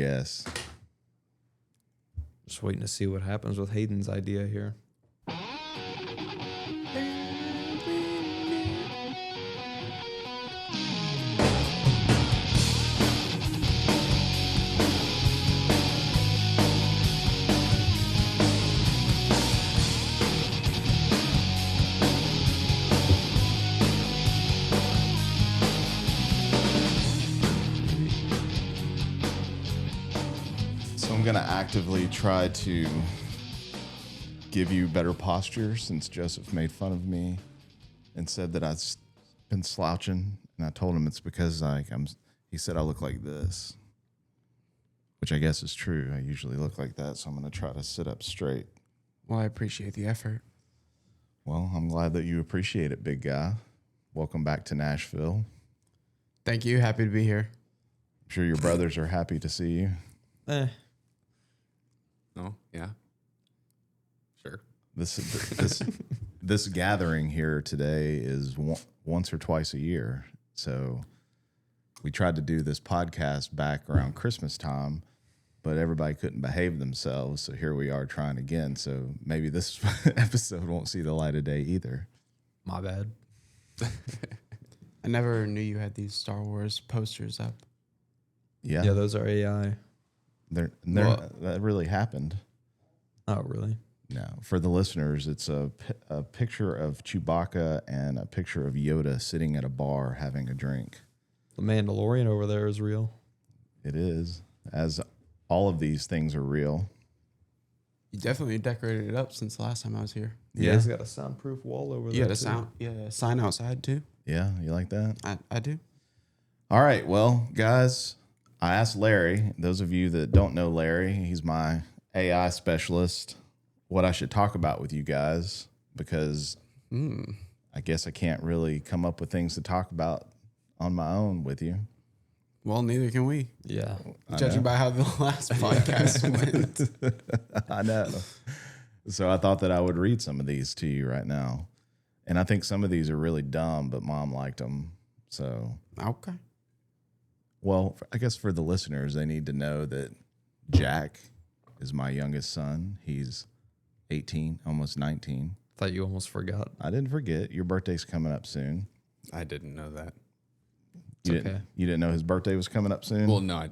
guess. Just waiting to see what happens with Hayden's idea here. I'm going to actively try to give you better posture since Joseph made fun of me and said that I've been slouching. And I told him it's because he said I look like this, which I guess is true. I usually look like that. So I'm going to try to sit up straight. Well, I appreciate the effort. Well, I'm glad that you appreciate it, big guy. Welcome back to Nashville. Thank you. Happy to be here. I'm sure your brothers are happy to see you. No, yeah, sure. This gathering here today is once or twice a year. So we tried to do this podcast back around Christmas time, but everybody couldn't behave themselves. So here we are trying again. So maybe this episode won't see the light of day either. My bad. I never knew you had these Star Wars posters up. Yeah, Yeah, those are AI. that really happened. Oh, really? No, for the listeners, it's a picture of Chewbacca and a picture of Yoda sitting at a bar having a drink. The Mandalorian over there is real. It is, as all of these things are real. You definitely decorated it up since the last time I was here. Yeah, he's got a soundproof wall over there. You had a sign outside too. Yeah, you like that? I do. All right, well, guys, I asked Larry, those of you that don't know Larry, he's my AI specialist, what I should talk about with you guys, because I guess I can't really come up with things to talk about on my own with you. Well, neither can we. Yeah. Judging by how the last podcast went. I know. So I thought that I would read some of these to you right now. And I think some of these are really dumb, but Mom liked them. So, Okay. well, I guess for the listeners, they need to know that Jack is my youngest son. He's 18, almost 19. Thought you almost forgot. I didn't forget. Your birthday's coming up soon. I didn't know that. You okay. You didn't know his birthday was coming up soon? Well, no,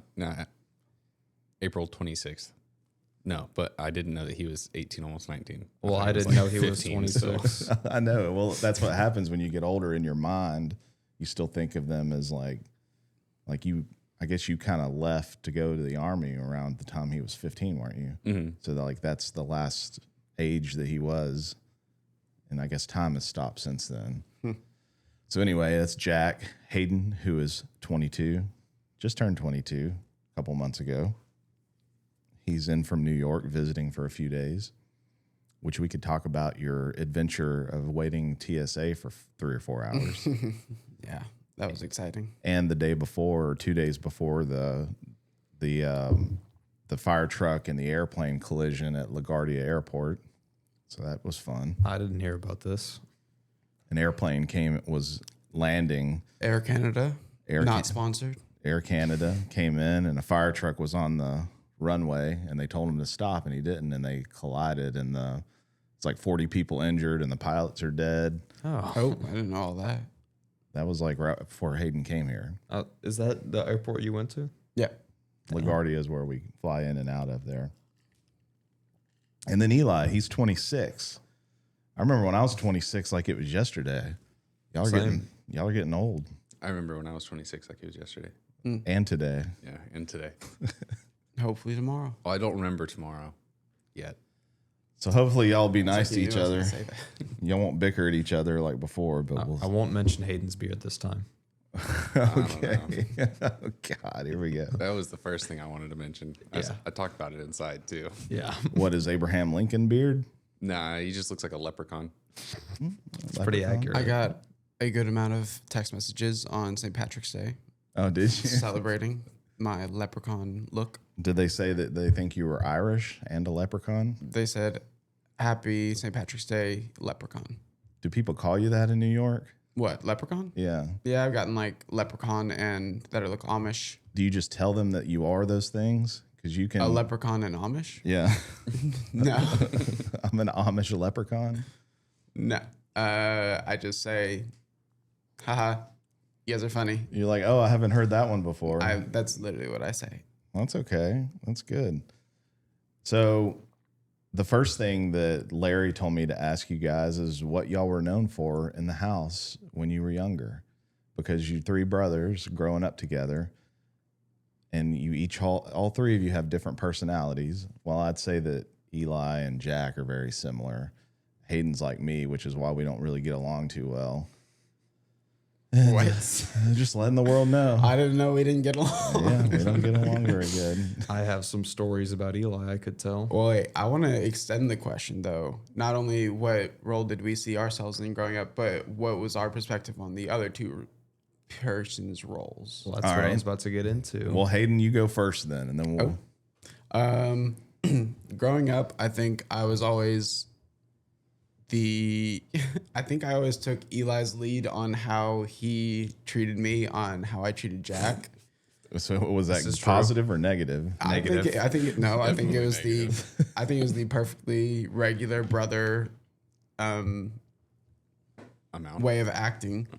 April 26th. No, but I didn't know that he was 18, almost 19. Well, thought I it didn't know he was 15, so- 26. I know. Well, that's what happens when you get older in your mind. You still think of them as like you, I guess you kind of left to go to the Army around the time he was 15, weren't you? Mm-hmm. So that's the last age that he was. And I guess time has stopped since then. So anyway, that's Jack Hayden, who is 22, just turned 22 a couple months ago. He's in from New York visiting for a few days, which we could talk about your adventure of waiting TSA for 3 or 4 hours. Yeah, that was exciting. And the day before or 2 days before the fire truck and the airplane collision at LaGuardia Airport. So that was fun. I didn't hear about this. An airplane was landing. Air Canada, not sponsored. Air Canada came in, and a fire truck was on the runway, and they told him to stop, and he didn't, and they collided, and it's like 40 people injured, and the pilots are dead. Oh, I didn't know all that. That was like right before Hayden came here. Is that the airport you went to? Yeah. LaGuardia is where we fly in and out of there. And then Eli, he's 26. I remember when I was 26 like it was yesterday. Y'all are getting old. I remember when I was 26, like it was yesterday. And today. Yeah, and today. Hopefully tomorrow. Well, I don't remember tomorrow yet. So hopefully y'all be nice to You each knew I was other. gonna say that. Y'all won't bicker at each other like before, but I won't mention Hayden's beard this time. okay. Oh, God, here we go. That was the first thing I wanted to mention. I talked about it inside, too. Yeah. What is Abraham Lincoln beard? Nah, he just looks like a leprechaun. It's pretty accurate. I got a good amount of text messages on St. Patrick's Day Oh, did you? celebrating my leprechaun look. Did they say that they think you were Irish and a leprechaun? They said, "Happy St. Patrick's Day, leprechaun." Do people call you that in New York? What, leprechaun? Yeah. Yeah, I've gotten like leprechaun and that are like Amish. Do you just tell them that you are those things? Because you can. A leprechaun and Amish? Yeah. No. I'm an Amish leprechaun. No. I just say, haha, you guys are funny. You're like, oh, I haven't heard that one before. That's literally what I say. That's okay. That's good. So the first thing that Larry told me to ask you guys is what y'all were known for in the house when you were younger, because you three brothers growing up together, and you each all three of you have different personalities. Well, I'd say that Eli and Jack are very similar. Hayden's like me, which is why we don't really get along too well. What? Just letting the world know. I didn't know we didn't get along. Yeah, we don't get along very good. I have some stories about Eli I could tell. Well, wait, I want to extend the question, though. Not only what role did we see ourselves in growing up, but what was our perspective on the other two persons' roles? Well, that's All what I right. was about to get into. Well, Hayden, you go first then, and then we'll. Growing up, I think I was always I think I always took Eli's lead on how he treated me, on how I treated Jack. So was that is positive or negative? I think it was the perfectly regular brother Amount. way of acting.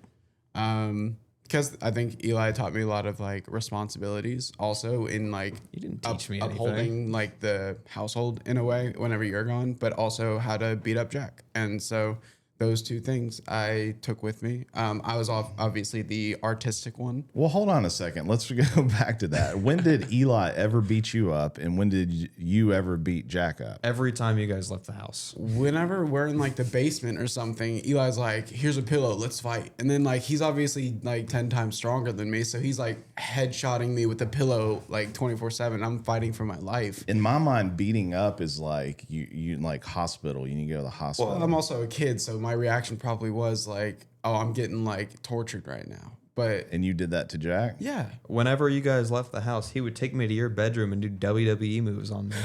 Because I think Eli taught me a lot of like responsibilities also in like You didn't teach me anything. upholding like the household in a way whenever you're gone, but also how to beat up Jack. And so those two things I took with me. I was obviously the artistic one. Well, hold on a second. Let's go back to that. When did Eli ever beat you up, and when did you ever beat Jack up? Every time you guys left the house. Whenever we're in like the basement or something, Eli's like, here's a pillow, let's fight. And then like he's obviously like 10 times stronger than me. So he's like headshotting me with the pillow like 24/7. I'm fighting for my life. In my mind, beating up is like you like hospital. You need to go to the hospital. Well, I'm also a kid, so my reaction probably was like, oh, I'm getting like tortured right now. But and you did that to Jack? yeah. Whenever you guys left the house, he would take me to your bedroom and do WWE moves on me.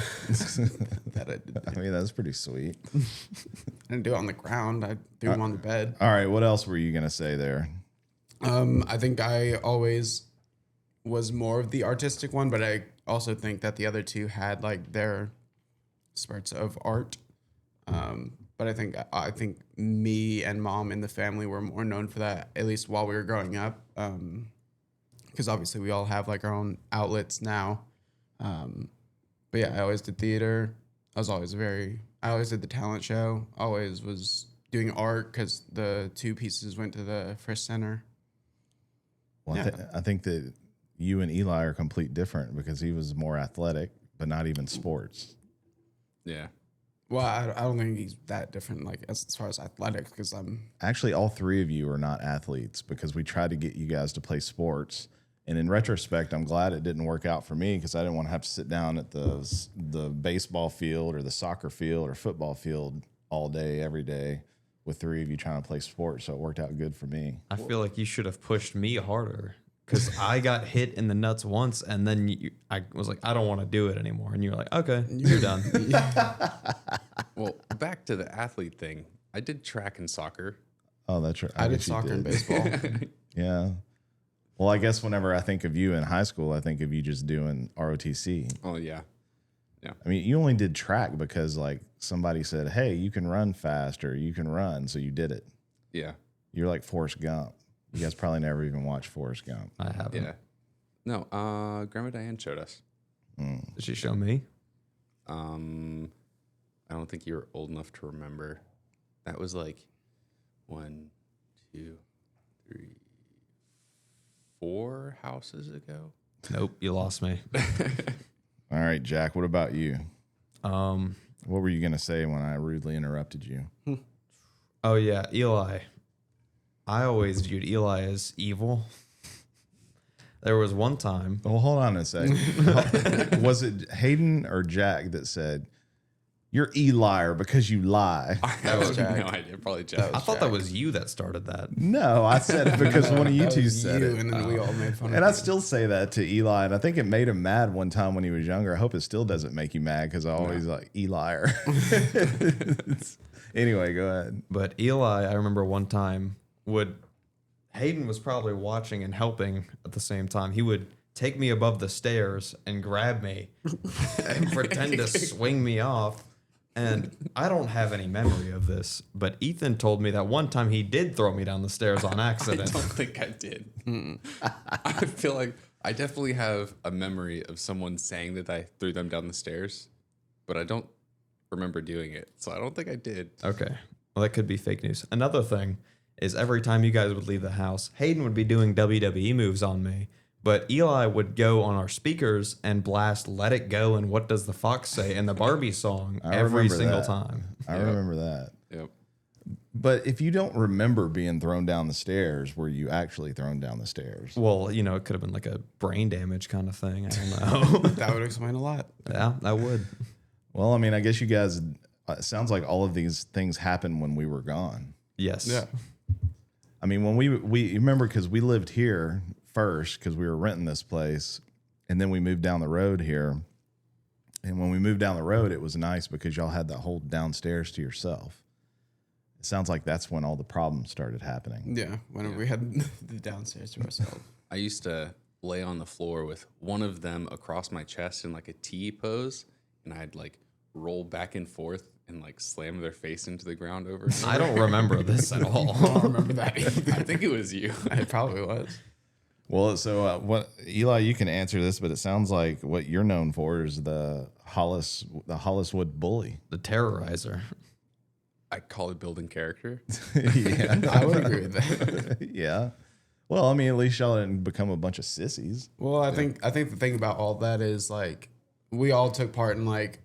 That I did. I mean, that's pretty sweet. I didn't do it on the ground. I threw him on the bed. All right, what else were you gonna say there? I think I always was more of the artistic one, but I also think that the other two had like their spurts of art. But I think me and mom in the family were more known for that, at least while we were growing up. Because obviously we all have like our own outlets now. But yeah, I always did theater. I always did the talent show. Always was doing art because the two pieces went to the Frisch Center. Well, Yeah. I think that you and Eli are complete different because he was more athletic, but not even sports. Yeah. Well, I don't think he's that different, like as far as athletics, because I'm. Actually, all three of you are not athletes because we tried to get you guys to play sports. And in retrospect, I'm glad it didn't work out for me because I didn't want to have to sit down at the baseball field or the soccer field or football field all day, every day with three of you trying to play sports. So it worked out good for me. I feel like you should have pushed me harder because I got hit in the nuts once, and then I was like, I don't want to do it anymore. And you were like, okay, you're done. Well, back to the athlete thing. I did track and soccer. Oh, that's right. I did guess you soccer and baseball. Yeah. Well, I guess whenever I think of you in high school, I think of you just doing ROTC. Oh, yeah. I mean, you only did track because like somebody said, hey, you can run fast or you can run. So you did it. Yeah. You're like Forrest Gump. You guys probably never even watched Forrest Gump. I haven't. Yeah. No, Grandma Diane showed us. Did she show me? I don't think you were old enough to remember. That was like 1, 2, 3, 4 houses ago. Nope, you lost me. All right, Jack, what about you? What What were you going to say when I rudely interrupted you? Oh, yeah, Eli. I always viewed Eli as evil. There was one time. Well, hold on a second. Was it Hayden or Jack that said, you're Eli because you lie? That was was Jack. no idea. Probably Jack. I thought that was you that started that. No, I said it because one of you That two was said you, it. and then we all made fun And of I you. still say that to Eli, and I think it made him mad one time when he was younger. I hope it still doesn't make you mad because I always like Eli. Anyway, go ahead. But Eli, I remember one time would Hayden was probably watching and helping at the same time. He would take me above the stairs and grab me and pretend to swing me off. And I don't have any memory of this, but Ethan told me that one time he did throw me down the stairs on I accident. don't think I did. I feel like I definitely have a memory of someone saying that I threw them down the stairs, but I don't remember doing it. So I don't think I did. Okay. Well, that could be fake news. Another thing is every time you guys would leave the house, Hayden would be doing WWE moves on me. But Eli would go on our speakers and blast Let It Go and What Does the Fox Say and the Barbie song every single time. I remember that. Yep. But if you don't remember being thrown down the stairs, were you actually thrown down the stairs? Well, it could have been like a brain damage kind of thing. I don't know. That would explain a lot. Yeah, that would. Well, I mean, I guess you guys, it sounds like all of these things happened when we were gone. Yes. Yeah. I mean, when we remember, because we lived here first because we were renting this place, and then we moved down the road here. And when we moved down the road, it was nice because y'all had that whole downstairs to yourself. It sounds like that's when all the problems started happening. Yeah. Whenever we had the downstairs to ourselves. I used to lay on the floor with one of them across my chest in like a T pose, and I'd like roll back and forth and like slam their face into the ground over. I don't remember this at all. I don't remember that either. I think it was you. It probably was. Well, so what, Eli, you can answer this, but it sounds like what you're known for is the Holliswood bully. The terrorizer. I call it building character. Yeah, I would agree with that. yeah. Well, I mean, at least y'all didn't become a bunch of sissies. Well, I think the thing about all that is like we all took part in like,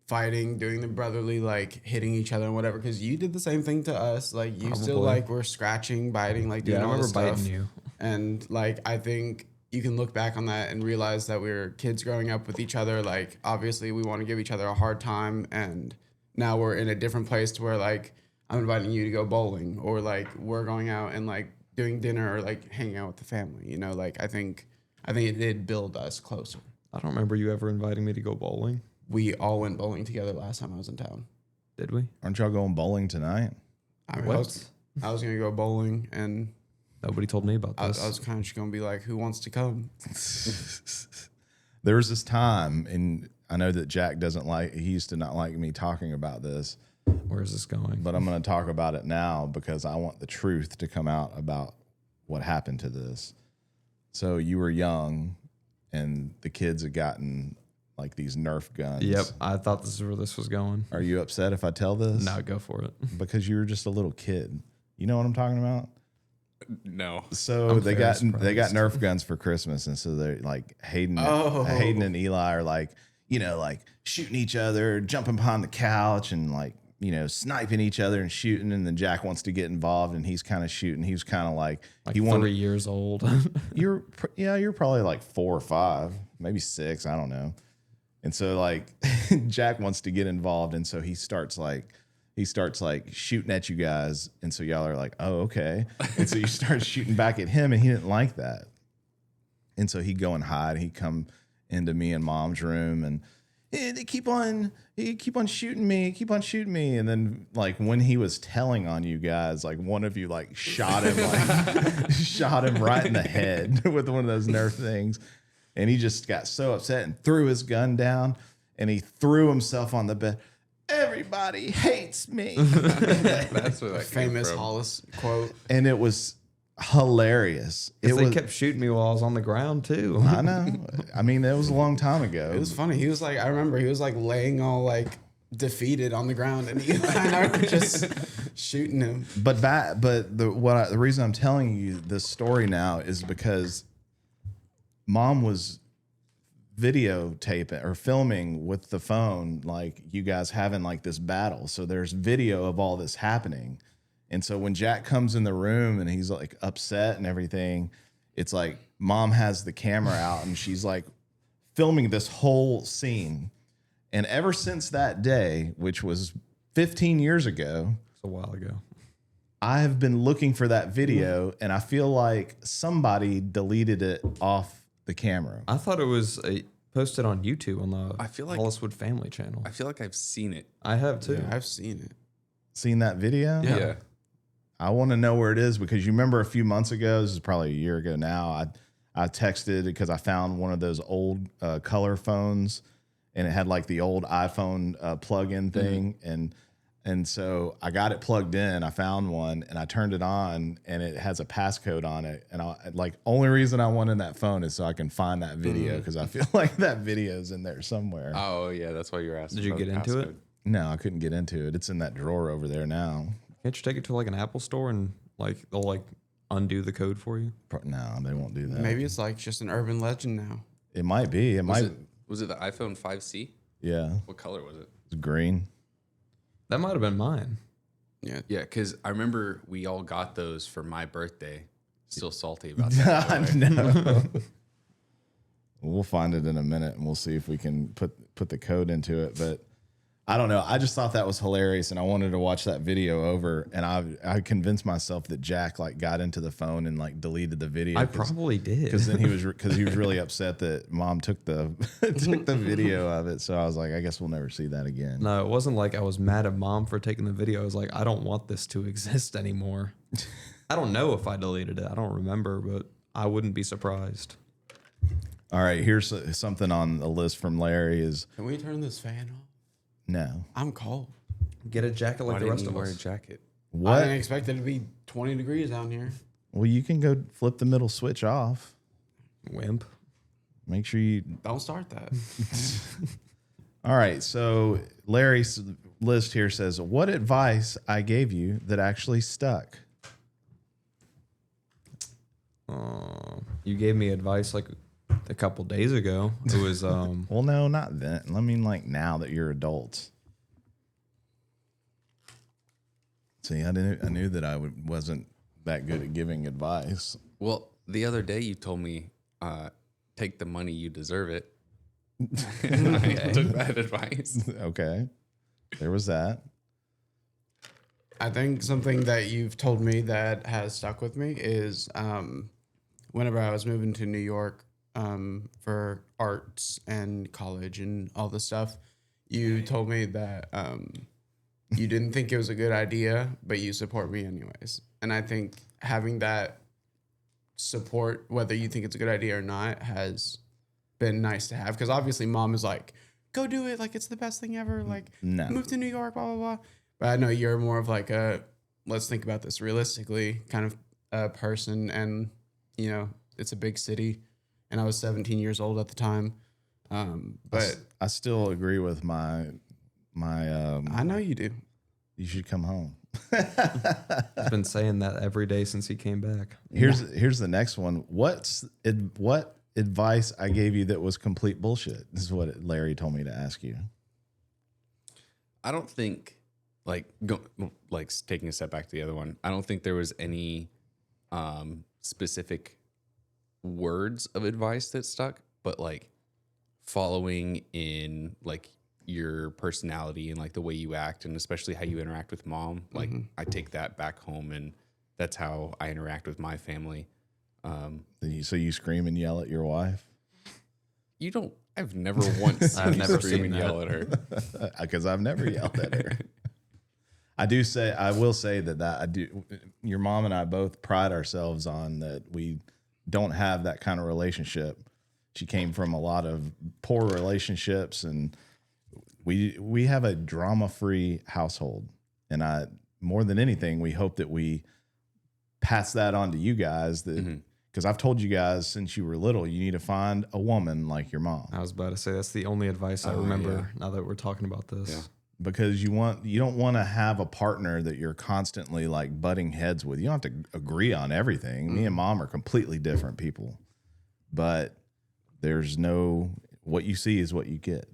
fighting, doing the brotherly, like hitting each other and whatever. Because you did the same thing to us. Like you still Probably. like were scratching, biting, like doing Yeah, I all this remember stuff. biting you. And like I think you can look back on that and realize that we were kids growing up with each other. Like obviously we want to give each other a hard time, and now we're in a different place to where like I'm inviting you to go bowling, or like we're going out and like doing dinner, or like hanging out with the family. Like I think it did build us closer. I don't remember you ever inviting me to go bowling. We all went bowling together last time I was in town. Did we? Aren't y'all going bowling tonight? I mean, What? I was gonna go bowling, and Nobody told me about I this. was kind of just gonna be like, "Who wants to come?" There was this time, and I know that Jack he used to not like me talking about this, Where is this going? but I'm going to talk about it now because I want the truth to come out about what happened to this. So you were young, and the kids had gotten like these Nerf guns. Yep, I thought this is where this was going. Are you upset if I tell this? No, go for it. Because you were just a little kid. You know what I'm talking about? No. So I'm they very got surprised. Nerf guns for Christmas, and so they're like Hayden and Eli are like shooting each other, jumping behind the couch, and like sniping each other and shooting. And then Jack wants to get involved, and he's kind of shooting. He's kind of like Like he 3 years old. You're probably like 4 or 5, maybe 6, I don't know. And so like Jack wants to get involved, and so he starts shooting at you guys, and so y'all are like, oh, okay. And so you start shooting back at him, and he didn't like that. And so he'd go and hide. He'd come into me and Mom's room, and they keep on shooting me. And then like when he was telling on you guys, like one of you like shot him right in the head with one of those Nerf things. And he just got so upset and threw his gun down, and he threw himself on the bed. Everybody hates me. That's what that came Famous from. Hollis quote. And it was hilarious. They kept shooting me while I was on the ground too. I know. I mean, it was a long time ago. It was funny. He was like, I remember he was like laying all like defeated on the ground, and Eli and I were just shooting him. But the reason I'm telling you this story now is because Mom was videotaping or filming with the phone, like you guys having like this battle. So there's video of all this happening. And so when Jack comes in the room and he's like upset and everything, it's like Mom has the camera out and she's like filming this whole scene. And ever since that day, which was 15 years ago, It's a while ago. I have been looking for that video, and I feel like somebody deleted it off the camera. I thought it was posted on YouTube on the I feel like- Holliswood family channel. I feel like I've seen it. I have too. Yeah, I've seen it. Seen that video? Yeah. I want to know where it is because you remember a few months ago, this is probably a year ago now, I texted because I found one of those old color phones and it had like the old iPhone plug-in thing. And so I got it plugged in. I found one and I turned it on and it has a passcode on it. And only reason I wanted that phone is so I can find that video because I feel like that video is in there somewhere. Oh yeah, that's why you're asking. Did you get into it? No, I couldn't get into it. It's in that drawer over there now. Can't you take it to like an Apple store and like they'll like undo the code for you? No, they won't do that. Maybe it's like just an urban legend now. It might be. Was it the iPhone 5C? Yeah. What color was it? It's green. That might have been mine. Yeah. Yeah, because I remember we all got those for my birthday. Still salty about that. No. We'll find it in a minute and we'll see if we can put the code into it. But I don't know. I just thought that was hilarious and I wanted to watch that video over. And I convinced myself that Jack like got into the phone and like deleted the video. I probably did. Because then he was really upset that mom took the video of it. So I was like, I guess we'll never see that again. No, it wasn't like I was mad at mom for taking the video. I was like, I don't want this to exist anymore. I don't know if I deleted it. I don't remember, but I wouldn't be surprised. All right, here's something on the list from Larry is Can we turn this fan off? no. I'm cold. Get a jacket like Why the didn't rest you of wear a us. jacket? I What? didn't expect it to be 20 degrees down here. Well, you can go flip the middle switch off. Wimp. Make sure you. Don't start that. All right, so Larry's list here says, "What advice I gave you that actually stuck?" You gave me advice like a couple days ago. It was Well, no, not then. I mean, like now that you're adults. See, I knew that I wasn't that good at giving advice. Well, the other day you told me, take the money, you deserve it. I took that advice. Okay, there was that. I think something that you've told me that has stuck with me is whenever I was moving to New York for arts and college and all this stuff, you told me that you didn't think it was a good idea, but you support me anyways. And I think having that support, whether you think it's a good idea or not, has been nice to have. Because obviously mom is like, go do it. Like, it's the best thing ever. Like, No. move to New York, blah, blah, blah. But I know you're more of like let's think about this realistically kind of person. And, you know, it's a big city. And I was 17 years old at the time. But I still agree with my. I know you do. You should come home. He's been saying that every day since he came back. Here's the next one. What advice I gave you that was complete bullshit? This is what Larry told me to ask you. I don't think, taking a step back to the other one, I don't think there was any specific words of advice that stuck, but like following in like your personality and like the way you act and especially how you interact with mom. Like I take that back home and that's how I interact with my family. So you scream and yell at your wife? I've never once I've never scream seen and that. yell at her. Because I've never yelled at her. I will say that I do. Your mom and I both pride ourselves on that we don't have that kind of relationship. She came from a lot of poor relationships and we have a drama-free household. And more than anything, we hope that we pass that on to you guys that, because I've told you guys since you were little, you need to find a woman like your mom. I was about to say that's the only advice I remember now that we're talking about this. Yeah. Because you don't want to have a partner that you're constantly like butting heads with. You don't have to agree on everything. Me and mom are completely different people, but there's what you see is what you get.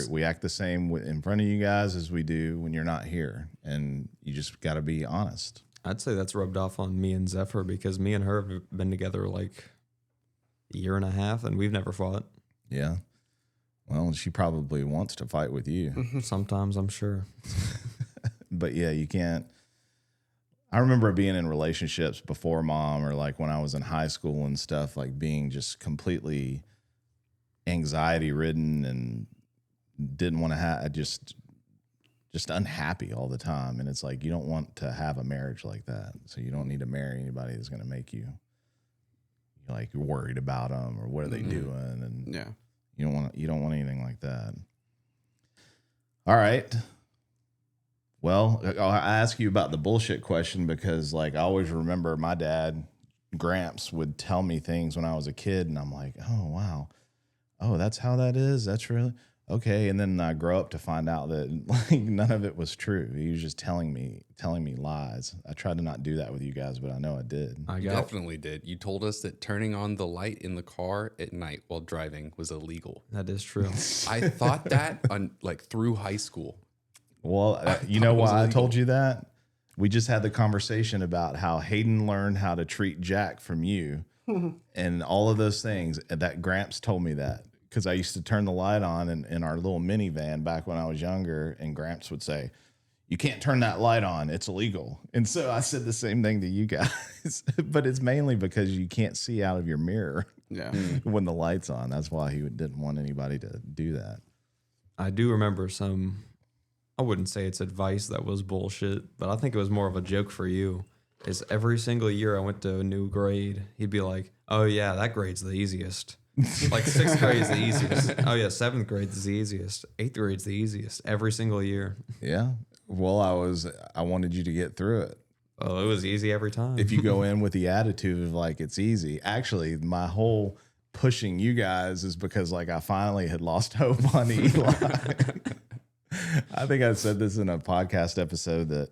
We act the same in front of you guys as we do when you're not here, and you just got to be honest. I'd say that's rubbed off on me and Zephyr because me and her have been together like a year and a half and we've never fought. Yeah. Well, she probably wants to fight with you. Sometimes, I'm sure. But yeah, you can't. I remember being in relationships before mom or like when I was in high school and stuff, like being just completely anxiety ridden and didn't want to have, just unhappy all the time. And it's like, you don't want to have a marriage like that. So you don't need to marry anybody that's going to make you like you're worried about them or what are they doing. And Yeah. you don't want anything like that. All right. Well, I'll ask you about the bullshit question because like I always remember my dad, Gramps, would tell me things when I was a kid and I'm like, oh, wow. Oh, that's how that is? That's really okay. And then I grow up to find out that like none of it was true. He was just telling me lies. I tried to not do that with you guys, but I know I did. You definitely did. You told us that turning on the light in the car at night while driving was illegal. That is true. I thought that on like through high school. Well, you know why I told you that? We just had the conversation about how Hayden learned how to treat Jack from you and all of those things. And that Gramps told me that because I used to turn the light on in our little minivan back when I was younger. And Gramps would say, you can't turn that light on. It's illegal. And so I said the same thing to you guys. But it's mainly because you can't see out of your mirror when the light's on. That's why he didn't want anybody to do that. I do remember some, I wouldn't say it's advice that was bullshit, but I think it was more of a joke for you. Is every single year I went to a new grade, he'd be like, oh yeah, that grade's the easiest. Like 6th grade's the easiest. Oh yeah, 7th grade's the easiest. 8th grade's the easiest every single year. Yeah. Well, I wanted you to get through it. Oh, it was easy every time. If you go in with the attitude of like, it's easy. Actually, my whole pushing you guys is because like I finally had lost hope on Eli. I think I said this in a podcast episode that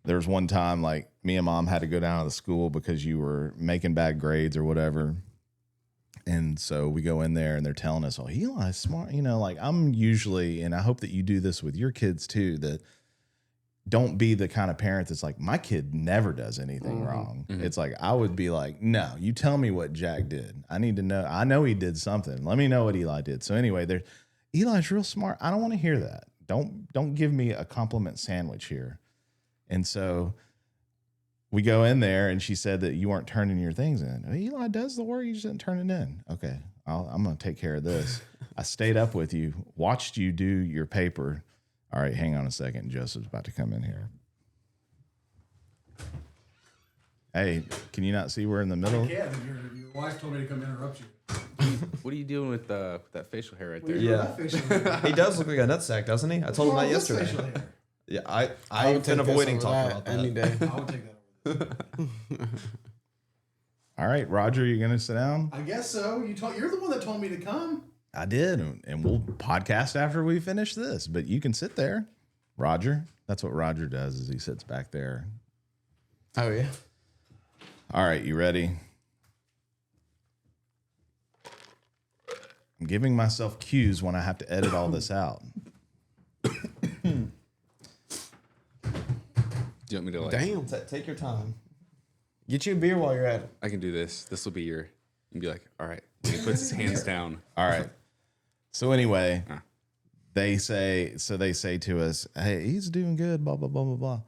there was one time like me and mom had to go down to the school because you were making bad grades or whatever. And so we go in there and they're telling us, oh, Eli's smart. You know, like I'm usually, and I hope that you do this with your kids too, that don't be the kind of parent that's like, my kid never does anything wrong. It's like, I would be like, no, you tell me what Jack did. I need to know. I know he did something. Let me know what Eli did. So anyway, Eli's real smart. I don't want to hear that. Don't give me a compliment sandwich here. And so we go in there and she said that you weren't turning your things in. Eli does the work. You just didn't turn it in. Okay. I'm going to take care of this. I stayed up with you, watched you do your paper. All right, hang on a second. Joseph's about to come in here. Hey, can you not see we're in the middle? Yeah, your wife told me to come interrupt you. What are you doing with that facial hair right there? Yeah. He does look like a nutsack, doesn't he? I told him that yesterday. Yeah, I've been avoiding talking about that. any day. I would take that over. All right, Roger, you going to sit down? I guess so. You're the one that told me to come. I did, and we'll podcast after we finish this, but you can sit there. Roger, that's what Roger does is he sits back there. Oh, yeah. All right, you ready? I'm giving myself cues when I have to edit all this out. Do you want me to like? Damn. Take your time. Get you a beer while you're at it. I can do this. This will be your. You can be like, all right. He puts his hands down. All right. So anyway, they say to us, hey, he's doing good, blah, blah, blah, blah, blah.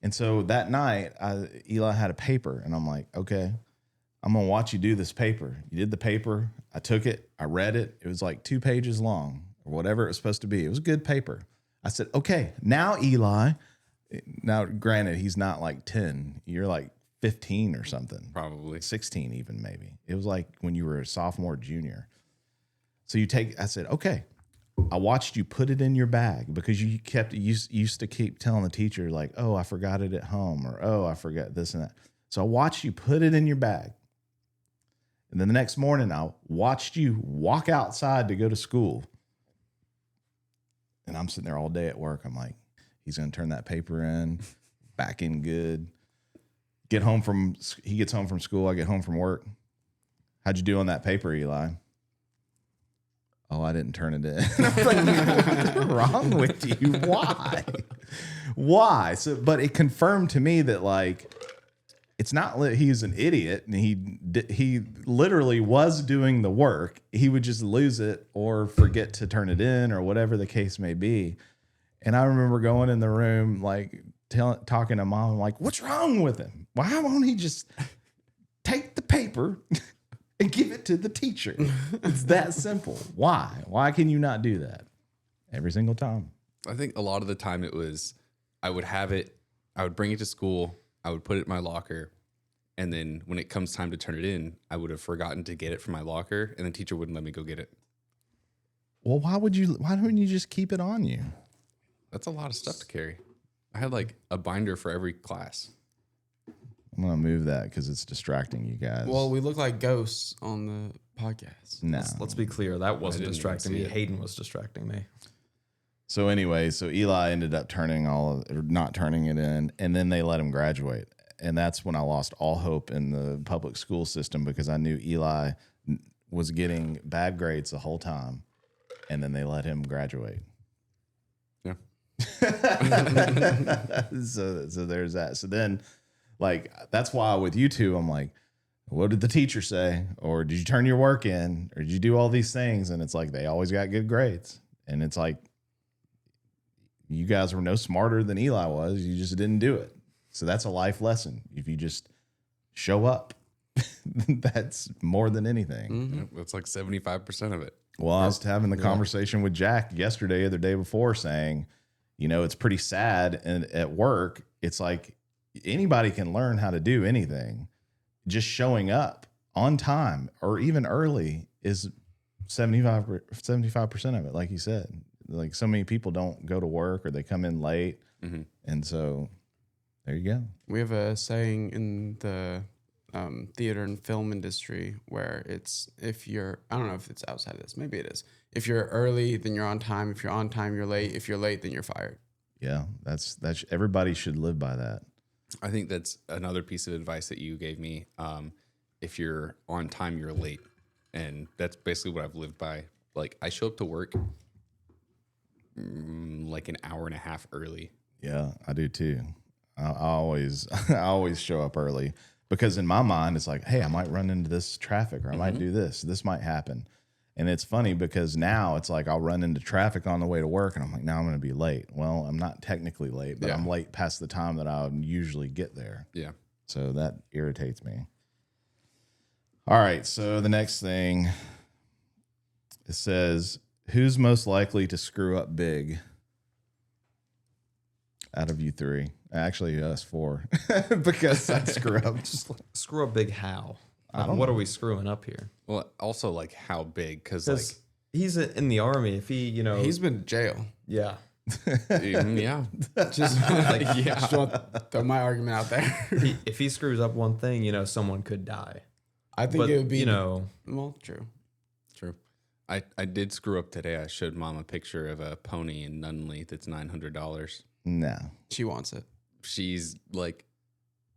And so that night, Eli had a paper, and I'm like, okay, I'm going to watch you do this paper. You did the paper. I took it. I read it. It was like 2 pages long or whatever it was supposed to be. It was a good paper. I said, okay, now Eli, now granted, he's not like 10. You're like 15 or something. Probably 16 even maybe. It was like when you were a sophomore, junior. So I said, okay, I watched you put it in your bag because you used to keep telling the teacher like, oh, I forgot it at home or, oh, I forgot this and that. So I watched you put it in your bag. And then the next morning, I watched you walk outside to go to school. And I'm sitting there all day at work. I'm like, he's going to turn that paper in, back in good. He gets home from school. I get home from work. How'd you do on that paper, Eli? Oh, I didn't turn it in. I'm like, what's wrong with you? Why? Why? So, but it confirmed to me that like, it's not that he's an idiot and he literally was doing the work. He would just lose it or forget to turn it in or whatever the case may be. And I remember going in the room, like talking to mom, I'm like, what's wrong with him? Why won't he just take the paper and give it to the teacher? It's that simple. Why? Why can you not do that every single time? I think a lot of the time it was I would have it, I would bring it to school, I would put it in my locker, and then when it comes time to turn it in, I would have forgotten to get it from my locker, and the teacher wouldn't let me go get it. Well, why wouldn't you just keep it on you? That's a lot of stuff to carry. I had like a binder for every class. I'm gonna move that because it's distracting you guys. Well, we look like ghosts on the podcast. no. Let's be clear. That wasn't didn't even distracting see me. it. Hayden was distracting me. So anyway, so Eli ended up not turning it in, and then they let him graduate. And that's when I lost all hope in the public school system because I knew Eli was getting bad grades the whole time, and then they let him graduate. Yeah. So there's that. So then, like, that's why with you two, I'm like, what did the teacher say? Or did you turn your work in? Or did you do all these things? And it's like, they always got good grades. And it's like, you guys were no smarter than Eli was. You just didn't do it. So that's a life lesson. If you just show up, that's more than anything. Yep, that's like 75% of it. Well, I was having the conversation with Jack yesterday or the day before saying, you know, it's pretty sad. And at work, it's like anybody can learn how to do anything. Just showing up on time or even early is 75% of it. Like you said, like so many people don't go to work or they come in late. Mm-hmm. And so there you go. We have a saying in the theater and film industry where it's if you're, I don't know if it's outside of this, maybe it is. If you're early, then you're on time. If you're on time, you're late. If you're late, then you're fired. Yeah, that's everybody should live by that. I think that's another piece of advice that you gave me. If you're on time, you're late. And that's basically what I've lived by. Like, I show up to work like an hour and a half early. Yeah, I do too. I always show up early because in my mind it's like, hey, I might run into this traffic or I might do this. This might happen. And it's funny because now it's like I'll run into traffic on the way to work and I'm like, now I'm going to be late. Well, I'm not technically late, but I'm late past the time that I would usually get there. Yeah. So that irritates me. All right. So the next thing, it says, who's most likely to screw up big out of you three? Actually, us four, because I screw up. Screw up big how? I don't What know. are we screwing up here? Well, also, like, how big? Because, like, Because he's in the army. If he, He's been in jail. yeah. yeah. Just just want to throw my argument out there. If he screws up one thing, someone could die. I think But, it would be, well, true. True. I did screw up today. I showed Mom a picture of a pony in Nunley that's $900. No, She wants it. She's like,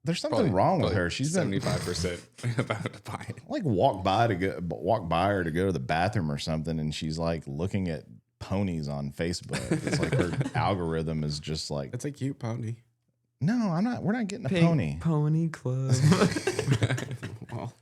there's something wrong with her. She's been 75% about to buy it. like walk by her to go to the bathroom or something, and she's like looking at ponies on Facebook. It's like her algorithm is just like, It's a cute pony. no, I'm not. We're not getting a pony. Pony Club. Well,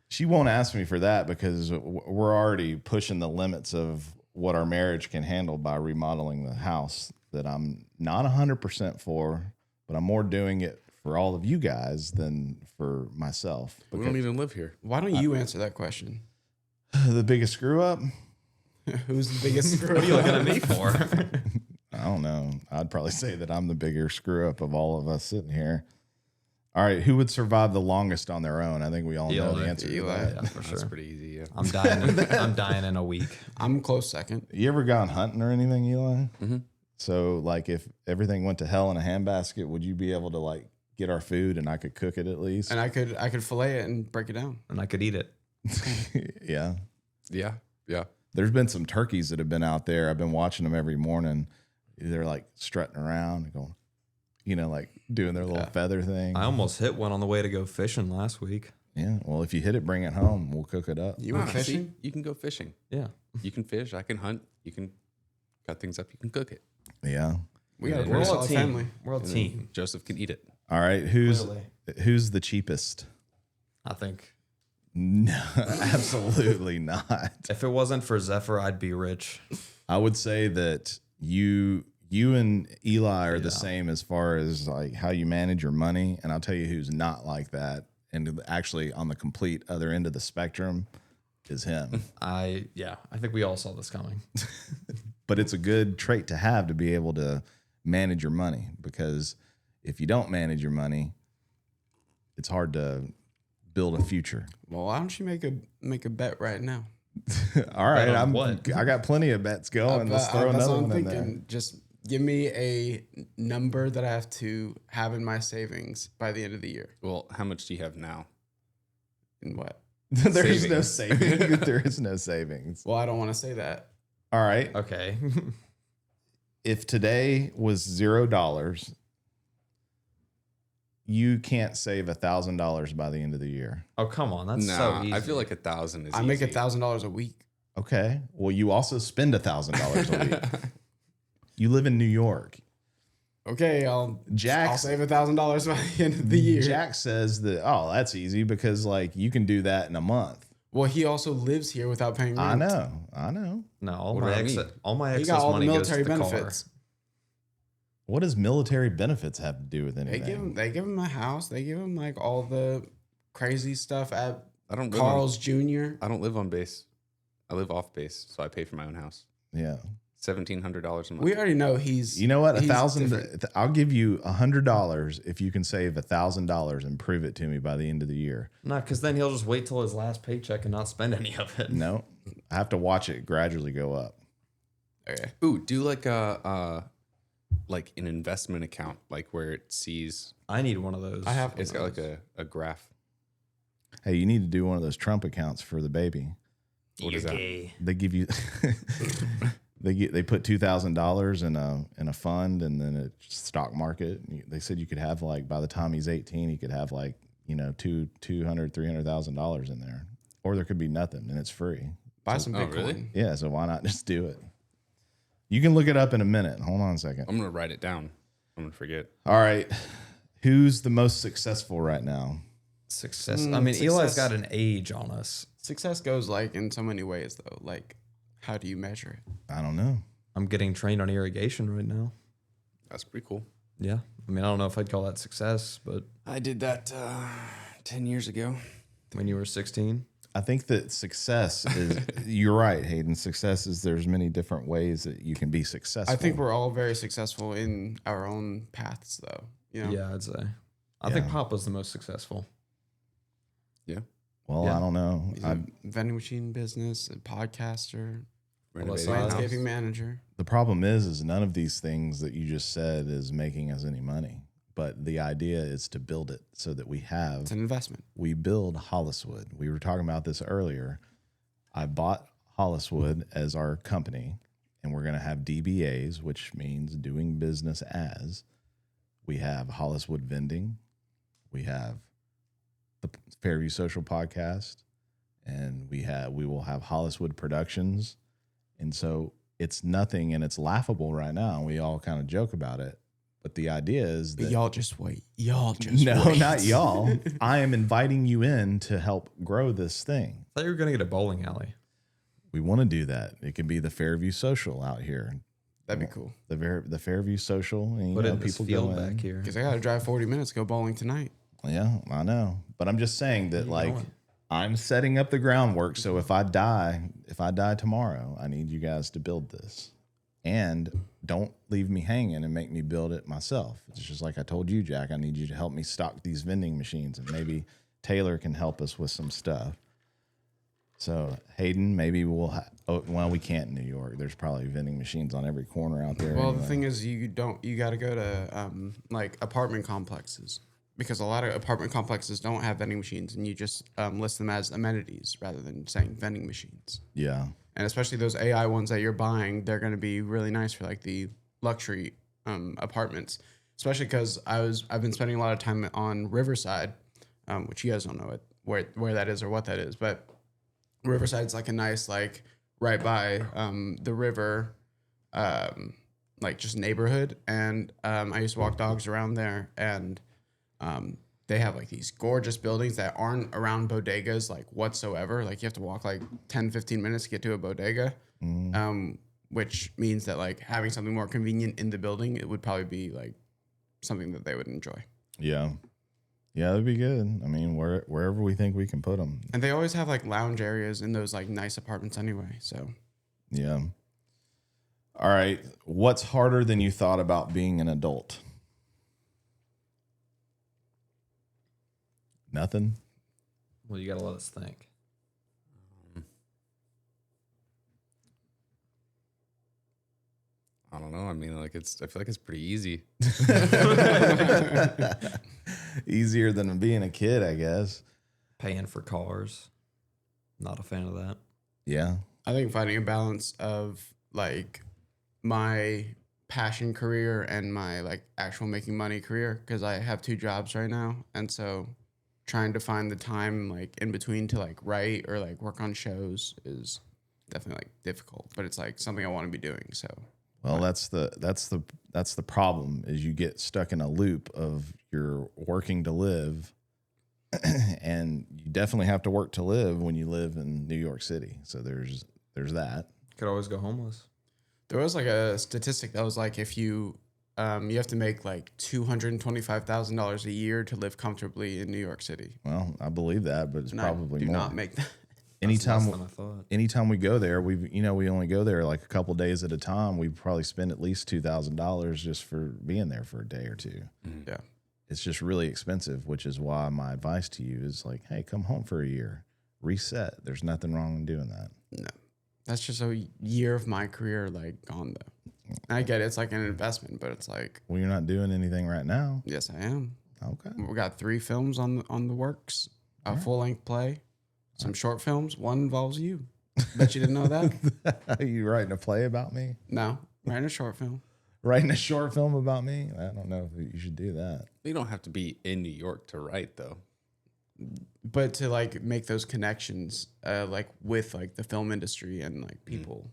She won't ask me for that because we're already pushing the limits of what our marriage can handle by remodeling the house that I'm not 100% for, but I'm more doing it for all of you guys than for myself. We don't even live here. why don't you answer that question? The biggest screw up? Who's the biggest screw What are you looking at me for? I don't know. I'd probably say that I'm the bigger screw up of all of us sitting here. All right, who would survive the longest on their own? I think we all know Eli. the answer to Eli. that. Yeah, for That's sure. pretty easy. Yeah. I'm dying. I'm dying in a week. I'm close second. You ever gone hunting or anything, Eli? Mm-hmm. So, like, if everything went to hell in a handbasket, would you be able to like get our food and I could cook it at least? And I could fillet it and break it down. And I could eat it. Yeah. Yeah. Yeah. There's been some turkeys that have been out there. I've been watching them every morning. They're like strutting around and going, like doing their little feather thing. I almost hit one on the way to go fishing last week. Yeah. Well, if you hit it, bring it home. We'll cook it up. You went See, fishing? you can go fishing. Yeah. You can fish. I can hunt. You can cut things up. You can cook it. Yeah. We got a We're pretty all a solid team. family. We're a And then team. Joseph can eat it. All right. Clearly. Who's the cheapest? I think No, absolutely not. if it wasn't for Zephyr, I'd be rich. I would say that you and Eli are the same as far as like how you manage your money. And I'll tell you who's not like that. And actually on the complete other end of the spectrum is him. I think we all saw this coming. but it's a good trait to have to be able to manage your money, because if you don't manage your money, it's hard to build a future. Well, why don't you make a bet right now? All right, on what? I got plenty of bets going. Let's throw That's another what I'm one in there. thinking. Just give me a number that I have to have in my savings by the end of the year. Well, how much do you have now? And what? There's no savings. There is no savings. Well, I don't want to say that. All right. Okay. If today was $0, you can't save $1,000 by the end of the year. Oh, come on. That's so Nah, easy. I feel like 1,000 is I make easy. $1,000 a week. Okay. Well, you also spend $1,000 a week. You live in New York. Okay, I'll Jack's, save $1,000 by the end of the year. Jack says that, oh, that's easy because like you can do that in a month. Well, he also lives here without paying rent. I know. No, all What my about excess, me? all my He excess got all the money goes to military the benefits. What does military benefits have to do with anything? They give him a house. They give him like all the crazy stuff at I don't live Carl's Jr. I don't live on base. I live off base, so I pay for my own house. Yeah. $1,700 a month. We already know he's. You know what? he's 1,000. different. I'll give you $100 if you can save $1,000 and prove it to me by the end of the year. No, because then he'll just wait till his last paycheck and not spend any of it. No, I have to watch it gradually go up. Okay. Ooh, do like like an investment account, like where it sees I need one of those. I have. it's got like a graph. Hey, you need to do one of those Trump accounts for the baby. What is that? Gay. They give you they put $2,000 in a fund, and then a stock market. They said you could have like by the time he's 18, he could have like $200,000-$300,000 in there, or there could be nothing and it's free. Buy some Oh, Bitcoin. really? Yeah, so why not just do it? You can look it up in a minute. Hold on a second. I'm gonna write it down. I'm gonna forget. All right, who's the most successful right now? Success. I mean, Eli's success. got an age on us. Success goes like in so many ways though. Like, how do you measure it? I don't know. I'm getting trained on irrigation right now. That's pretty cool. Yeah. I mean, I don't know if I'd call that success, but I did that 10 years ago. when you were 16, I think that success is, you're right, Hayden. Success is there's many different ways that you can be successful. I think we're all very successful in our own paths though. You know? yeah, I'd say. I think Yeah. Papa's the most successful. Well, Yeah. I don't know. He's a vending machine business, a podcaster, Renovating my house. landscaping manager. The problem is none of these things that you just said is making us any money. But the idea is to build it so that It's an investment. we build Holliswood. We were talking about this earlier. I bought Holliswood as our company, and we're going to have DBAs, which means doing business as. We have Holliswood Vending. We have the Fairview Social Podcast, and we will have Holliswood Productions. And so it's nothing, and it's laughable right now. And we all kind of joke about it. But the idea is that Y'all just wait. Y'all just no, wait. not y'all. I am inviting you in to help grow this thing. I thought you were going to get a bowling alley. We want to do that. It can be the Fairview Social out here. That'd be cool. The Fairview Social. And, Put it in this field go in. back here. Because I got to drive 40 minutes to go bowling tonight. Yeah, I know. But I'm just saying that, you like, going? I'm setting up the groundwork. So if I die tomorrow, I need you guys to build this. And don't leave me hanging and make me build it myself. It's just like I told you, Jack, I need you to help me stock these vending machines, and maybe Taylor can help us with some stuff. So Hayden, maybe we'll well, we can't in New York. There's probably vending machines on every corner out there. Well, anyway. the thing is, you got to go to like apartment complexes, because a lot of apartment complexes don't have vending machines, and you just list them as amenities rather than saying vending machines. Yeah. And especially those AI ones that you're buying, they're going to be really nice for like the luxury apartments. Especially because I've been spending a lot of time on Riverside, which you guys don't know where that is or what that is, but Riverside's like a nice, like right by the river, like just neighborhood. And I used to walk dogs around there, and they have like these gorgeous buildings that aren't around bodegas like whatsoever. Like you have to walk like 10, 15 minutes to get to a bodega, which means that like having something more convenient in the building, it would probably be like something that they would enjoy. Yeah. Yeah, that'd be good. I mean, wherever we think we can put them. And they always have like lounge areas in those like nice apartments anyway. So Yeah. All right. What's harder than you thought about being an adult? Nothing. Well, you got to let us think. I don't know. I mean, like I feel like it's pretty easy. Easier than being a kid, I guess. Paying for cars. Not a fan of that. Yeah. I think finding a balance of like my passion career and my like actual making money career, because I have 2 jobs right now, and so trying to find the time like in between to like write or like work on shows is definitely like difficult, but it's like something I want to be doing. So Well, that's the problem is you get stuck in a loop of you're working to live, and you definitely have to work to live when you live in New York City. So there's that. Could always go homeless. there was like a statistic that was like if you have to make like $225,000 a year to live comfortably in New York City. Well, I believe that, but it's And probably I do more. not make that. That's less Anytime than I thought. anytime we go there, we only go there like a couple days at a time. We probably spend at least $2,000 just for being there for a day or two. Yeah. It's just really expensive, which is why my advice to you is like, hey, come home for a year, reset. There's nothing wrong in doing that. No. That's just a year of my career like gone though. And I get it, it's like an investment, but it's like, Well, you're not doing anything right now. yes, I am. Okay. We got 3 films on the works, a full-length play, some short films. One involves you. Bet you didn't know that? Are you writing a play about me? No, writing a short film. Writing a short film about me? I don't know if you should do that. You don't have to be in New York to write, though. But to like make those connections, like with like the film industry and like people.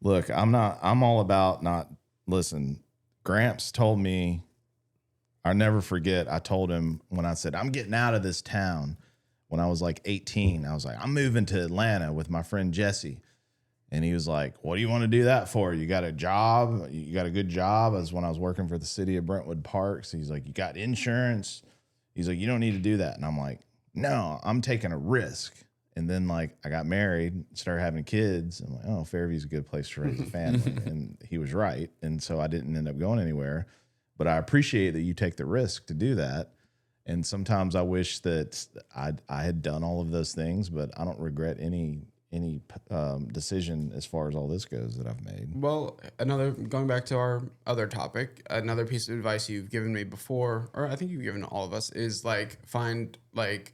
Look, I'm all about not, listen, Gramps told me, I'll never forget, I told him when I said, I'm getting out of this town when I was like 18. I was like, I'm moving to Atlanta with my friend Jesse. And he was like, what do you want to do that for? You got a job? You got a good job? As when I was working for the city of Brentwood Parks. He's like, you got insurance? He's like, you don't need to do that. And I'm like, no, I'm taking a risk. And then like I got married, started having kids. I'm like, oh, Fairview's a good place to raise a family. And he was right. And so I didn't end up going anywhere. But I appreciate that you take the risk to do that. And sometimes I wish that I had done all of those things, but I don't regret any decision as far as all this goes that I've made. Well, going back to our other topic, another piece of advice you've given me before, or I think you've given all of us, is like find like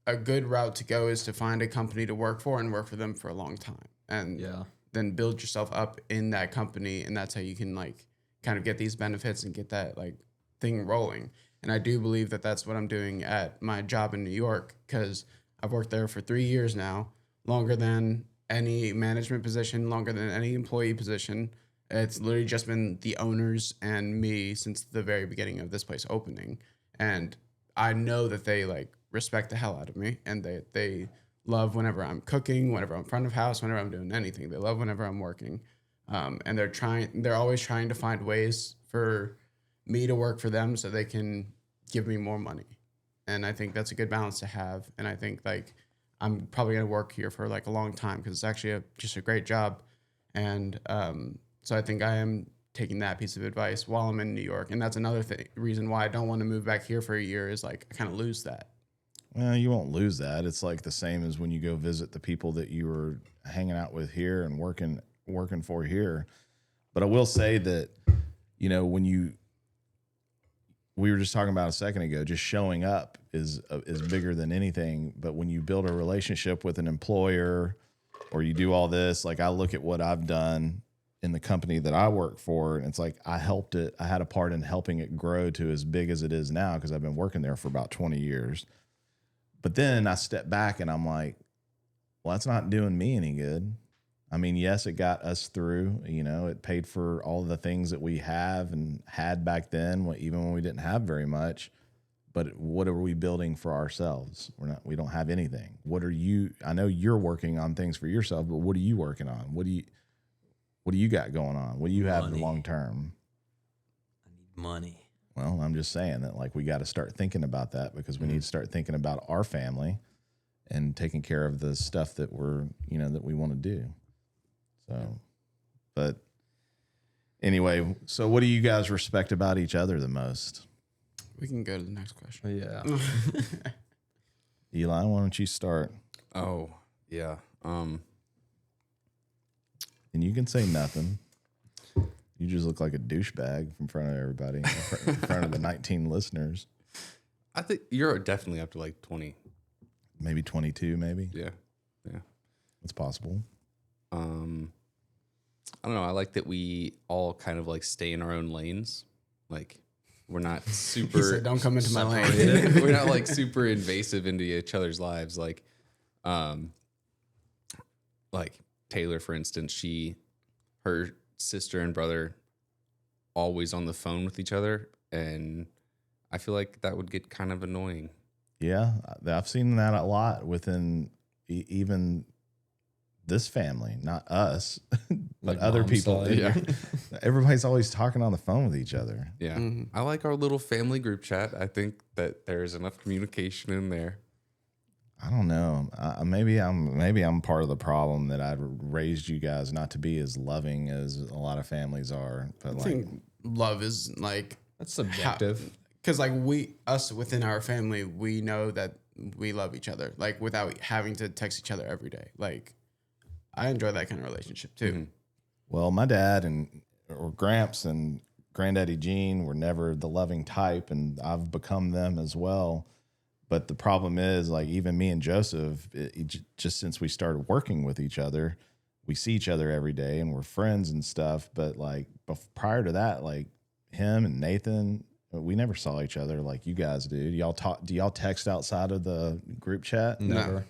a good route to go is to find a company to work for and work for them for a long time. And Yeah. then build yourself up in that company. And that's how you can like kind of get these benefits and get that like thing rolling. And I do believe that that's what I'm doing at my job in New York, because I've worked there for 3 years now, longer than any management position, longer than any employee position. It's literally just been the owners and me since the very beginning of this place opening. And I know that they like respect the hell out of me, and they love whenever I'm cooking, whenever I'm front of house, whenever I'm doing anything. They love whenever I'm working. And they're always trying to find ways for me to work for them so they can give me more money. And I think that's a good balance to have. And I think like I'm probably going to work here for like a long time because it's actually just a great job. And so I think I am taking that piece of advice while I'm in New York. And that's another reason why I don't want to move back here for a year, is like I kind of lose that. Well, you won't lose that. It's like the same as when you go visit the people that you were hanging out with here and working for here. But I will say that, you know, we were just talking about a second ago, just showing up is bigger than anything. But when you build a relationship with an employer, or you do all this, like I look at what I've done in the company that I work for, and it's like I had a part in helping it grow to as big as it is now, because I've been working there for about 20 years. But then I step back and I'm like, well, that's not doing me any good. I mean, yes, it got us through, you know, it paid for all of the things that we have and had back then, even when we didn't have very much. But what are we building for ourselves? We don't have anything. I know you're working on things for yourself, but what are you working on? What do you got going on? What do you have in the long term? I need money. Well, I'm just saying that like we got to start thinking about that, because we need to start thinking about our family and taking care of the stuff that that we want to do. So, But anyway, so what do you guys respect about each other the most? We can go to the next question. Yeah. Eli, why don't you start? Oh, yeah. And you can say nothing. You just look like a douchebag in front of everybody, in front of the 19 listeners. I think you're definitely up to like 20. Maybe 22, maybe. Yeah. Yeah. It's possible. I don't know. I like that we all kind of like stay in our own lanes. Like we're not He super. said, "Don't come into my lane." We're not like super invasive into each other's lives. Like Taylor, for instance, her sister and brother always on the phone with each other, and I feel like that would get kind of annoying. Yeah, I've seen that a lot within even this family, not us, but Like other mom's people. side. Yeah. Everybody's always talking on the phone with each other. Yeah. Mhm. I like our little family group chat. I think that there's enough communication in there. I don't know. Maybe I'm part of the problem that I raised you guys not to be as loving as a lot of families are. But I like, think love is like That's subjective. because like us within our family, we know that we love each other like without having to text each other every day. Like I enjoy that kind of relationship too. Mm-hmm. well, my dad or Gramps and Granddaddy Gene were never the loving type, and I've become them as well. But the problem is, like, even me and Joseph, just since we started working with each other, we see each other every day and we're friends and stuff. But like prior to that, like him and Nathan, we never saw each other like you guys do. Do y'all text outside of the group chat? Never.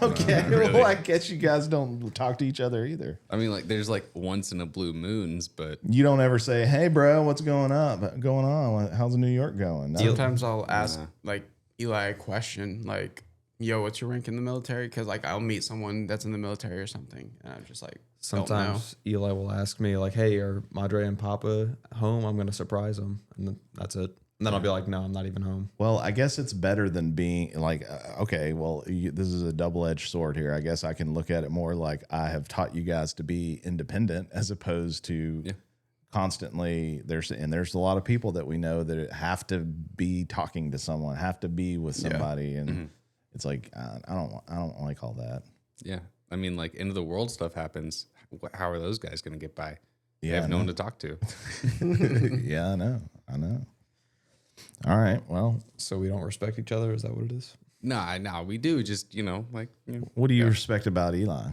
Okay, No, really. well, I guess you guys don't talk to each other either. I mean, like, there's like once in a blue moons, but You don't ever say, "Hey, bro, what's going on? How's New York going?" No. Sometimes I'll ask like Eli a question like, "Yo, what's your rank in the military?" Because like I'll meet someone that's in the military or something, and I'm just like, don't know. Sometimes Eli will ask me like, "Hey, are Madre and Papa home? I'm gonna surprise them," and then that's it. And then I'll be like, "No, I'm not even home." Well, I guess it's better than being like, okay, well, this is a double-edged sword here. I guess I can look at it more like I have taught you guys to be independent as opposed to constantly there's a lot of people that we know that have to be talking to someone, have to be with somebody, and it's like I don't like all that. yeah. I mean, like, end of the world stuff happens. How are those guys going to get by? They Yeah, have no one to talk to. Yeah, I know. All right, well, So we don't respect each other. Is that what it is? Nah, we do. Just, like, what do you respect about Eli?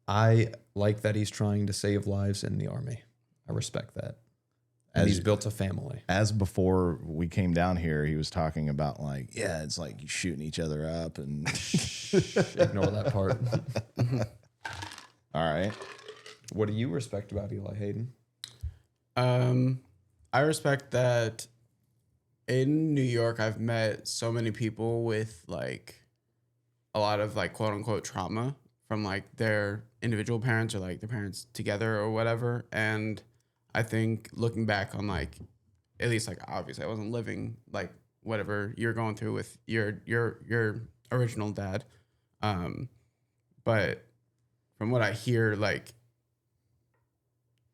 I like that he's trying to save lives in the army. I respect that. And As he's you- built a family. As before we came down here, he was talking about like, yeah, it's like you shooting each other up and Ignore that part. all right. What do you respect about Eli Hayden? I respect that in New York, I've met so many people with like a lot of like quote unquote trauma from like their individual parents or like their parents together or whatever. And I think looking back on like, at least like obviously I wasn't living like whatever you're going through with your original dad. But from what I hear, like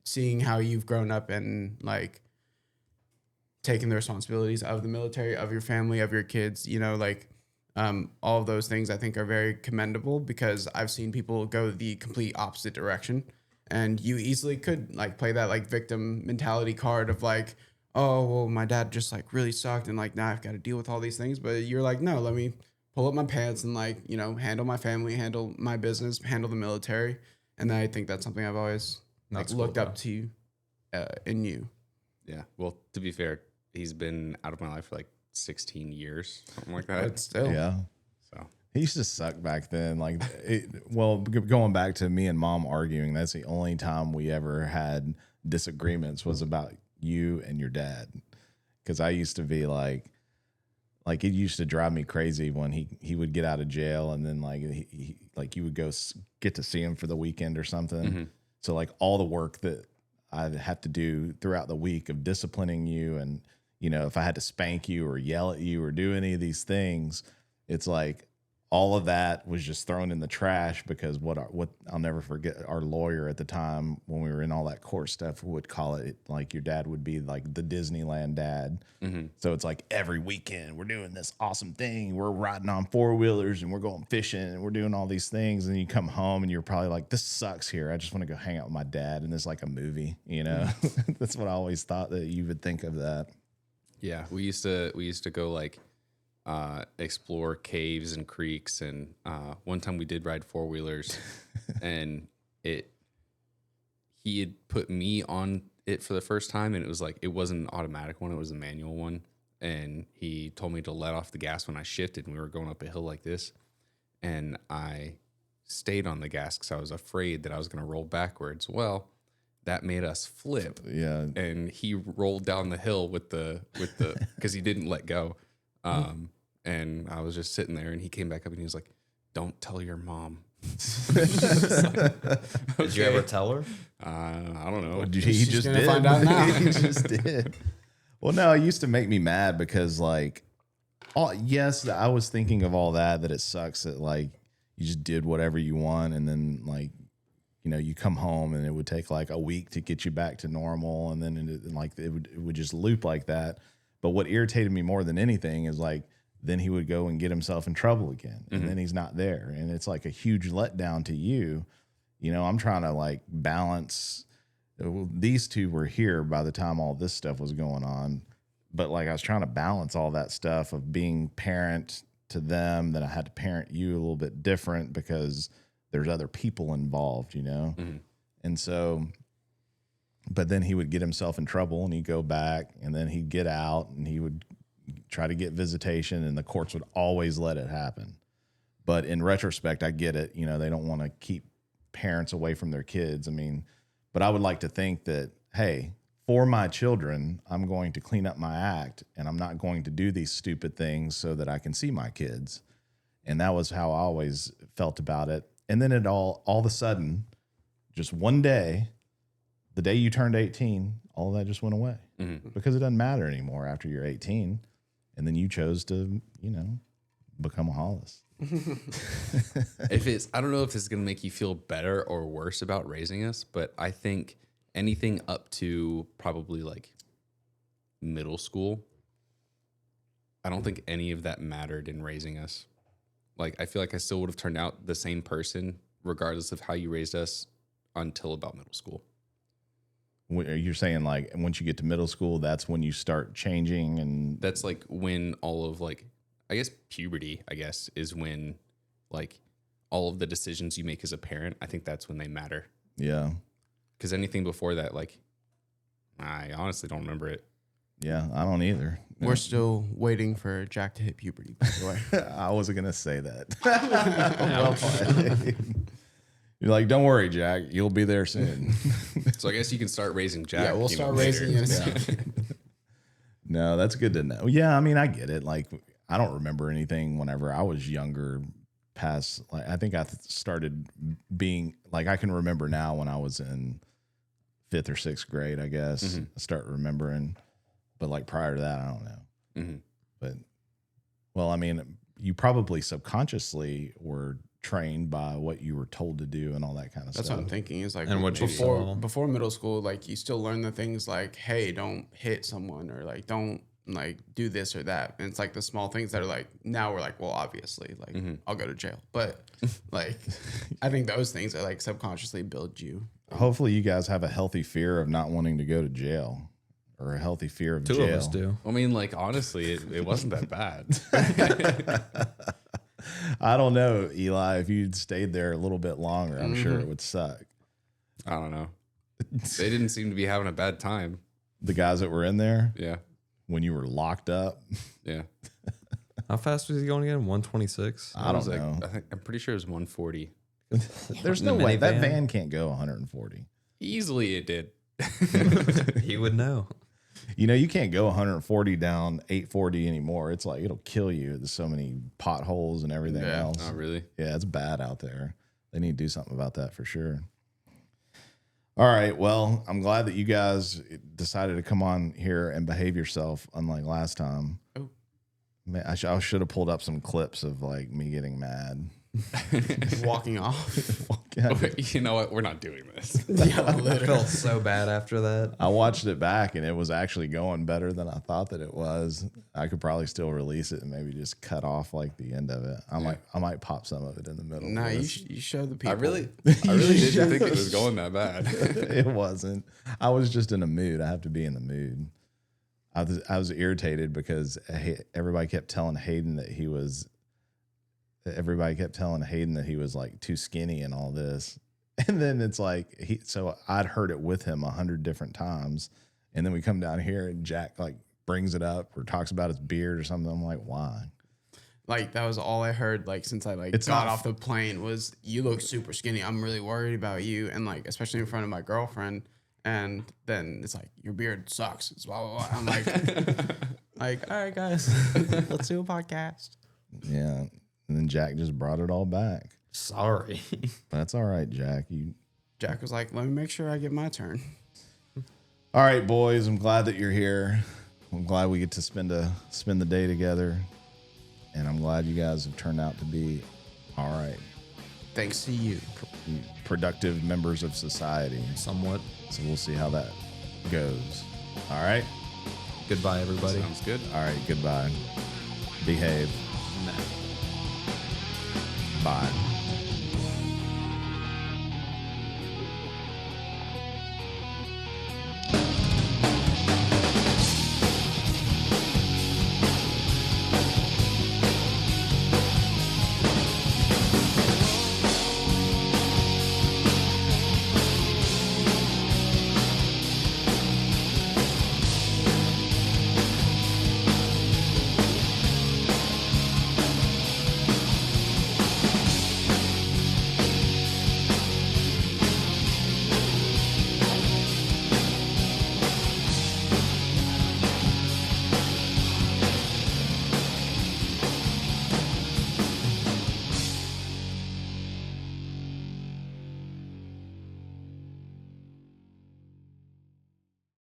seeing how you've grown up and like taking the responsibilities of the military, of your family, of your kids, like all of those things I think are very commendable because I've seen people go the complete opposite direction. And you easily could like play that like victim mentality card of like, oh, well, my dad just like really sucked. And like, now I've got to deal with all these things. But you're like, no, let me pull up my pants and like, handle my family, handle my business, handle the military. And I think that's something I've always like That's looked cool, up to in you. Yeah. Well, to be fair, he's been out of my life for like 16 years, something like that. But still, Yeah. So, He used to suck back then. Like, going back to me and mom arguing, that's the only time we ever had disagreements was about you and your dad. Because I used to be like it used to drive me crazy when he would get out of jail and then like he like you would go get to see him for the weekend or something. Mhm. So like all the work that I'd have to do throughout the week of disciplining you and if I had to spank you or yell at you or do any of these things, it's like all of that was just thrown in the trash because what I'll never forget, our lawyer at the time when we were in all that court stuff would call it like your dad would be like the Disneyland dad. So it's like every weekend we're doing this awesome thing. We're riding on 4-wheelers and we're going fishing and we're doing all these things. And you come home and you're probably like, this sucks here. I just want to go hang out with my dad. And it's like a movie, you know. That's what I always thought, that you would think of that. Yeah, we used to go like explore caves and creeks, and one time we did ride 4-wheelers, and he had put me on it for the first time, and it was like it wasn't an automatic one, it was a manual one, and he told me to let off the gas when I shifted, and we were going up a hill like this, and I stayed on the gas because I was afraid that I was going to roll backwards. Well, that made us flip. Yeah. And he rolled down the hill with the because he didn't let go. And I was just sitting there, and he came back up and he was like, "Don't tell your mom." Did you ever tell her? I don't know. He just gonna did. find out now. He just did. Well, no, it used to make me mad because, like, yes, I was thinking of all that it sucks that, like, you just did whatever you want, and then, like, you know, you come home and it would take like a week to get you back to normal, and then it would just loop like that. But what irritated me more than anything is like then he would go and get himself in trouble again, and then he's not there, and it's like a huge letdown to you. You know, I'm trying to like balance. These two were here by the time all this stuff was going on, but like I was trying to balance all that stuff of being parent to them, that I had to parent you a little bit different because there's other people involved, you know? And so, but then he would get himself in trouble and he'd go back, and then he'd get out and he would try to get visitation, and the courts would always let it happen. But in retrospect, I get it. You know, they don't want to keep parents away from their kids. I mean, but I would like to think that, hey, for my children, I'm going to clean up my act, and I'm not going to do these stupid things so that I can see my kids. And that was how I always felt about it. And then it all of a sudden, just one day, the day you turned 18, all of that just went away because it doesn't matter anymore after you're 18. And then you chose to, you know, become a Hollis. I don't know if it's going to make you feel better or worse about raising us, but I think anything up to probably like middle school, I don't think any of that mattered in raising us. Like, I feel like I still would have turned out the same person regardless of how you raised us until about middle school. You're saying like once you get to middle school, that's when you start changing, and that's like when all of like, I guess puberty, I guess, is when like all of the decisions you make as a parent, I think that's when they matter. Yeah. Because anything before that, like, I honestly don't remember it. Yeah, I don't either. We're still waiting for Jack to hit puberty, by the way. I wasn't going to say that. Well played. You're like, don't worry, Jack. You'll be there soon. So I guess you can start raising Jack. Yeah, we'll start raising him. No, that's good to know. Yeah, I mean, I get it. Like, I don't remember anything whenever I was younger past, like, I think I started being, like, I can remember now when I was in 5th or 6th grade, I guess. I start remembering. But like prior to that, I don't know. But, well, I mean, you probably subconsciously were trained by what you were told to do and all that kind of stuff. That's what I'm thinking. Is like And what you saw. before middle school, like you still learn the things like, hey, don't hit someone, or like don't like do this or that. And it's like the small things that are like, now we're like, well, obviously, like I'll go to jail. But like, I think those things are like subconsciously build you. Hopefully you guys have a healthy fear of not wanting to go to jail, or a healthy fear of Two jail. of us do. I mean, like, honestly, it wasn't that bad. I don't know, Eli, if you'd stayed there a little bit longer, I'm sure it would suck. I don't know. They didn't seem to be having a bad time. The guys that were in there Yeah. when you were locked up, Yeah. How fast was he going again? 126? I don't Like, know. I'm pretty sure it was 140. There's In the no way that minivan? van can't go 140. Easily it did. He would know. You know, you can't go 140 down 840 anymore. It's like, it'll kill you. There's so many potholes and everything else. Oh, really? Yeah, it's bad out there. They need to do something about that for sure. All right. Well, I'm glad that you guys decided to come on here and behave yourself, unlike last time. Oh. Man, I should have pulled up some clips of like me getting mad. Walking off. You know what? We're not doing this. Yeah, I literally. felt so bad after that. I watched it back and it was actually going better than I thought that it was. I could probably still release it and maybe just cut off like the end of it. I might pop some of it in the middle. Nah, of you, this. you show the people. I really didn't think it was going that bad. It wasn't. I was just in a mood. I have to be in the mood. I was irritated because everybody kept telling Hayden that he was like too skinny and all this. And then it's like, so I'd heard it with him 100 different times. And then we come down here and Jack like brings it up or talks about his beard or something. I'm like, why? Like, that was all I heard, like, since I, like, got off the plane was, you look super skinny. I'm really worried about you. And, like, especially in front of my girlfriend. And then it's like, your beard sucks. It's blah, blah, blah. I'm like, all right, guys, let's do a podcast. Yeah. And then Jack just brought it all back. Sorry. That's all right, Jack. Jack was like, let me make sure I get my turn. All right, boys. I'm glad that you're here. I'm glad we get to spend the day together. And I'm glad you guys have turned out to be all right. Thanks to you. Productive members of society. Somewhat. So we'll see how that goes. All right. Goodbye, everybody. Sounds good. All right. Goodbye. Behave. No. Bye.